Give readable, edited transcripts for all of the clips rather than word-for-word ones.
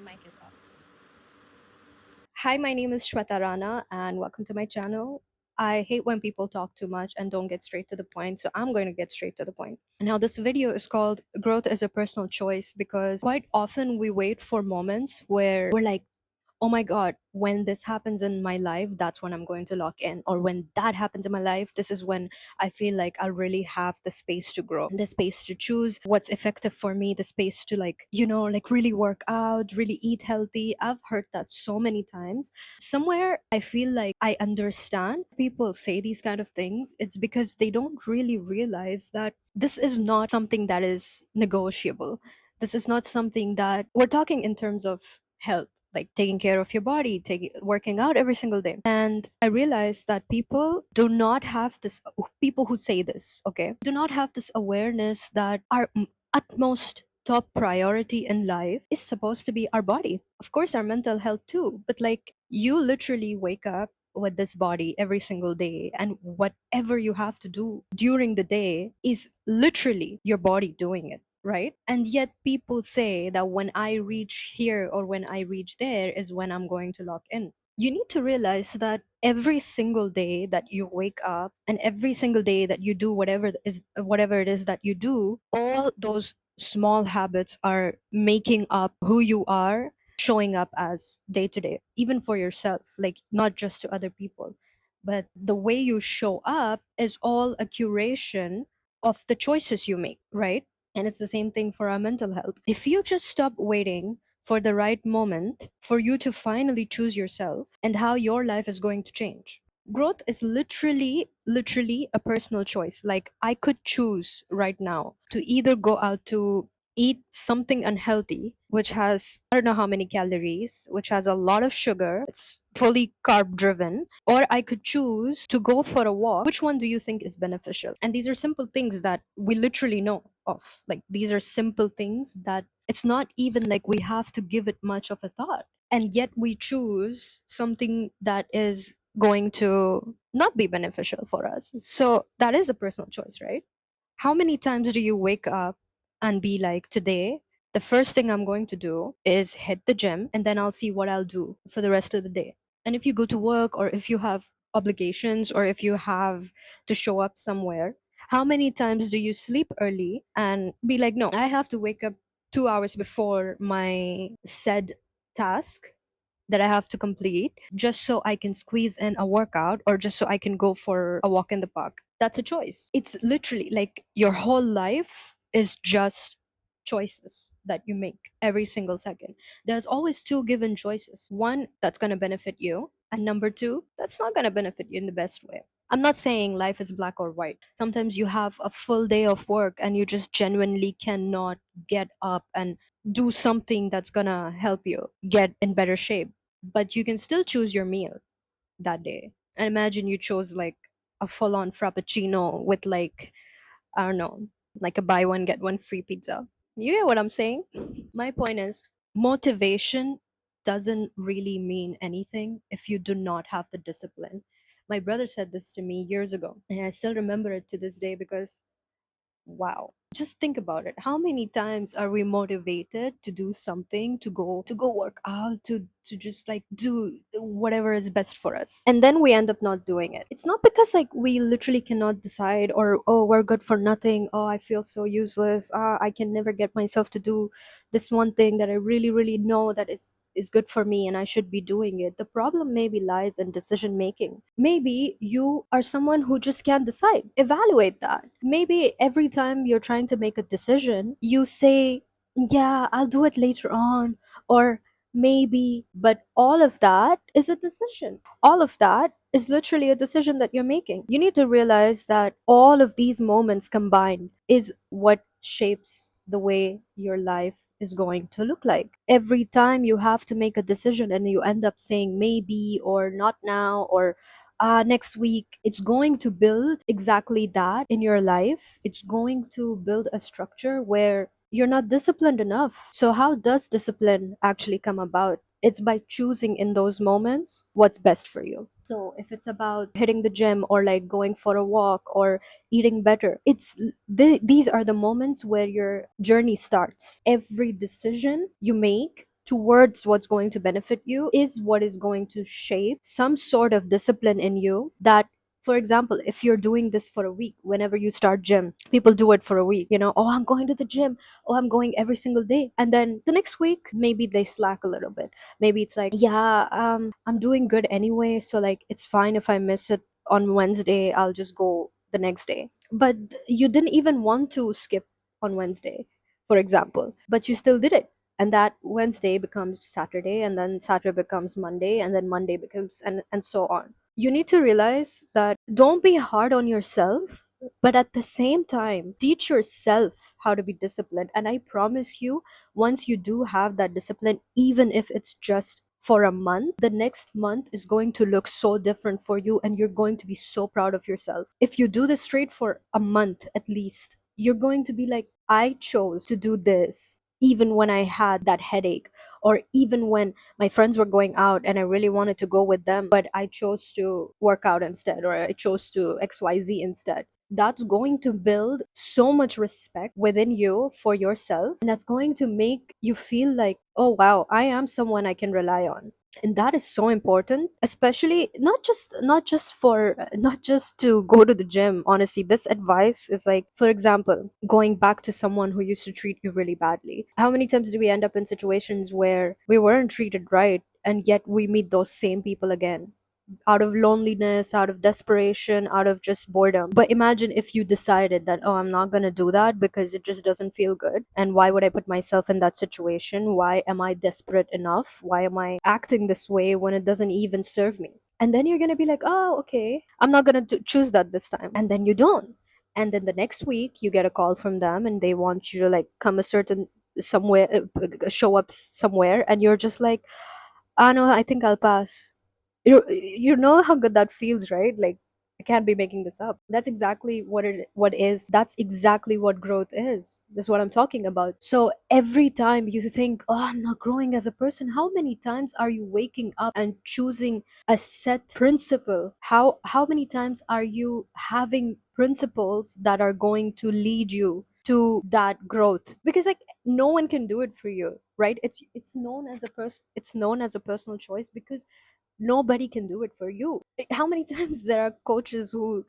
mic is off. Hi, my name is Shweta Rana, and welcome to my channel. I hate when people talk too much and don't get straight to the point, so I'm going to get straight to the point. Now, this video is called Growth is a Personal Choice because quite often we wait for moments where we're like, oh my god, when this happens in my life, that's when I'm going to lock in, or when that happens in my life, this is when I feel like I really have the space to grow, the space to choose what's effective for me, the space to like really work out, really eat healthy. I've heard that so many times. Somewhere I feel like I understand people say these kind of things. It's because they don't really realize that this is not something that is negotiable. This is not something that we're talking in terms of health, like taking care of your body, taking working out every single day. And I realized that people do not have this, people who say this, okay, do not have this awareness that our utmost top priority in life is supposed to be our body. Of course, our mental health too, but like you literally wake up with this body every single day, and whatever you have to do during the day is literally your body doing it, right? And yet people say that when I reach here or when I reach there is when I'm going to lock in. You need to realize that every single day that you wake up and every single day that you do whatever it is that you do, all those small habits are making up who you are, showing up as day to day, even for yourself, like not just to other people. But the way you show up is all a curation of the choices you make, right? And it's the same thing for our mental health. If you just stop waiting for the right moment for you to finally choose yourself and how your life is going to change. Growth is literally a personal choice. Like I could choose right now to either go out to eat something unhealthy, which has I don't know how many calories, which has a lot of sugar, it's fully carb driven, or I could choose to go for a walk. Which one do you think is beneficial? And these are simple things that we literally know of. Like these are simple things that it's not even like we have to give it much of a thought. And yet we choose something that is going to not be beneficial for us. So that is a personal choice, right? How many times do you wake up and be like, today, the first thing I'm going to do is hit the gym and then I'll see what I'll do for the rest of the day? And if you go to work or if you have obligations or if you have to show up somewhere, how many times do you sleep early and be like, no, I have to wake up 2 hours before my said task that I have to complete just so I can squeeze in a workout or just so I can go for a walk in the park? That's a choice. It's literally like your whole life is just choices that you make every single second. There's always two given choices: one that's going to benefit you, and number two that's not going to benefit you in the best way. I'm not saying life is black or white. Sometimes you have a full day of work and you just genuinely cannot get up and do something that's gonna help you get in better shape. But you can still choose your meal that day. And imagine you chose like a full on frappuccino with like, I don't know, like a buy one, get one free pizza. You get what I'm saying? My point is, motivation doesn't really mean anything if you do not have the discipline. My brother said this to me years ago, and I still remember it to this day because wow, just think about it. How many times are we motivated to do something, to go work out, to just like do whatever is best for us, and then we end up not doing it? It's not because like we literally cannot decide, or oh, we're good for nothing, oh, I feel so useless, I can never get myself to do this one thing that I really know that is good for me and I should be doing it. The problem maybe lies in decision making. Maybe you are someone who just can't decide. Evaluate that. Maybe every time you're trying to make a decision, you say, yeah, I'll do it later on, or maybe, but all of that is a decision. All of that is literally a decision that you're making. You need to realize that all of these moments combined is what shapes the way your life is going to look like. Every time you have to make a decision and you end up saying maybe or not now or next week, it's going to build exactly that in your life. It's going to build a structure where you're not disciplined enough. So, how does discipline actually come about? It's by choosing in those moments what's best for you. So, if it's about hitting the gym or like going for a walk or eating better, these are the moments where your journey starts. Every decision you make towards what's going to benefit you is what is going to shape some sort of discipline in you. That, for example, if you're doing this for a week, whenever you start gym, people do it for a week, oh, I'm going to the gym, oh, I'm going every single day, and then the next week maybe they slack a little bit. Maybe it's like, yeah, I'm doing good anyway, so like it's fine if I miss it on Wednesday, I'll just go the next day. But you didn't even want to skip on Wednesday, for example, but you still did it. And that Wednesday becomes Saturday, and then Saturday becomes Monday, and then Monday becomes, and so on. You need to realize that don't be hard on yourself, but at the same time teach yourself how to be disciplined. And I promise you, once you do have that discipline, even if it's just for a month, the next month is going to look so different for you, and you're going to be so proud of yourself. If you do this straight for a month at least, you're going to be like, I chose to do this even when I had that headache, or even when my friends were going out and I really wanted to go with them, but I chose to work out instead, or I chose to XYZ instead. That's going to build so much respect within you for yourself. And that's going to make you feel like, oh, wow, I am someone I can rely on. And that is so important, especially not just to go to the gym. Honestly, this advice is like, for example, going back to someone who used to treat you really badly. How many times do we end up in situations where we weren't treated right, and yet we meet those same people again, out of loneliness, out of desperation, out of just boredom? But imagine if you decided that, oh, I'm not going to do that because it just doesn't feel good. And why would I put myself in that situation? Why am I desperate enough? Why am I acting this way when it doesn't even serve me? And then you're going to be like, oh, okay, I'm not going to choose that this time. And then you don't. And then the next week, you get a call from them and they want you to like come a certain somewhere, show up somewhere. And you're just like, ah, no, I think I'll pass. You know how good that feels, right? Like, I can't be making this up. That's exactly what is. That's exactly what growth is. That's what I'm talking about. So every time you think, oh, I'm not growing as a person, how many times are you waking up and choosing a set principle? How many times are you having principles that are going to lead you to that growth? Because like no one can do it for you, right? It's known as a personal choice, because nobody can do it for you. How many times there are coaches who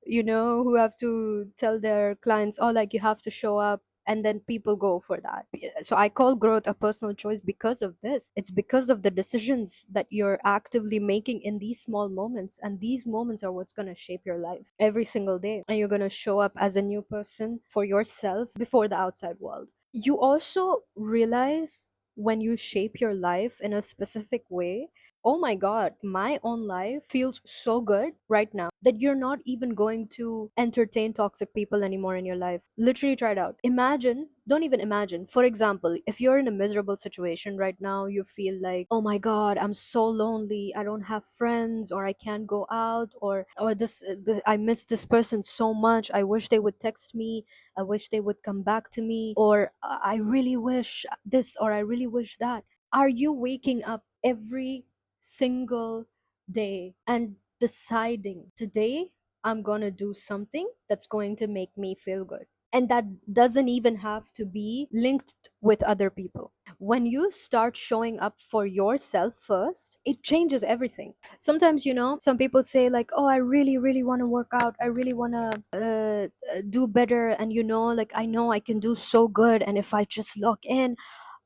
have to tell their clients, oh, like, you have to show up, and then people go for that. So I call growth a personal choice because of this. It's because of the decisions that you're actively making in these small moments, and these moments are what's going to shape your life every single day, and you're going to show up as a new person for yourself before the outside world. You also realize, when you shape your life in a specific way, oh my god, my own life feels so good right now, that you're not even going to entertain toxic people anymore in your life. Literally try it out. Imagine, don't even imagine. For example, if you're in a miserable situation right now, you feel like, oh my god, I'm so lonely, I don't have friends, or I can't go out, or this I miss this person so much, I wish they would text me, I wish they would come back to me, or I really wish this, or I really wish that. Are you waking up every single day and deciding, today I'm going to do something that's going to make me feel good? And that doesn't even have to be linked with other people. When you start showing up for yourself first, it changes everything. Sometimes, some people say, like, oh, I really, really want to work out. I really want to do better. And, like, I know I can do so good. And if I just log in,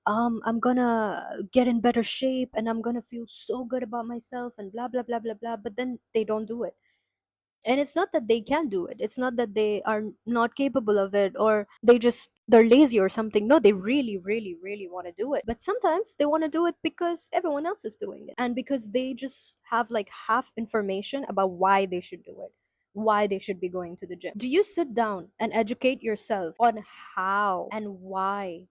I'm gonna get in better shape, and I'm gonna feel so good about myself, and blah blah blah blah blah. But then they don't do it. And it's not that they can't do it, it's not that they are not capable of it, or they're lazy or something. No, they really, really, really want to do it, but sometimes they want to do it because everyone else is doing it, and because they just have like half information about why they should do it, why they should be going to the gym. Do you sit down and educate yourself on how and why,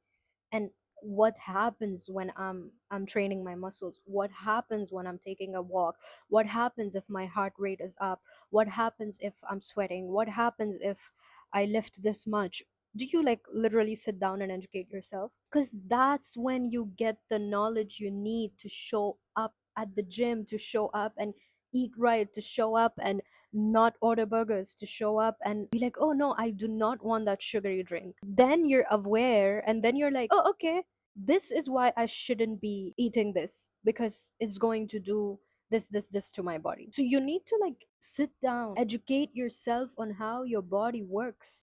and what happens when I'm training my muscles, what happens when I'm taking a walk, what happens if my heart rate is up, what happens if I'm sweating, what happens if I lift this much? Do you like literally sit down and educate yourself? Because that's when you get the knowledge you need to show up at the gym, to show up and eat right, to show up and not order burgers, to show up and be like, oh no, I do not want that sugary drink. Then you're aware, and then you're like, oh, okay, this is why I shouldn't be eating this because it's going to do this to my body. So you need to like sit down, educate yourself on how your body works.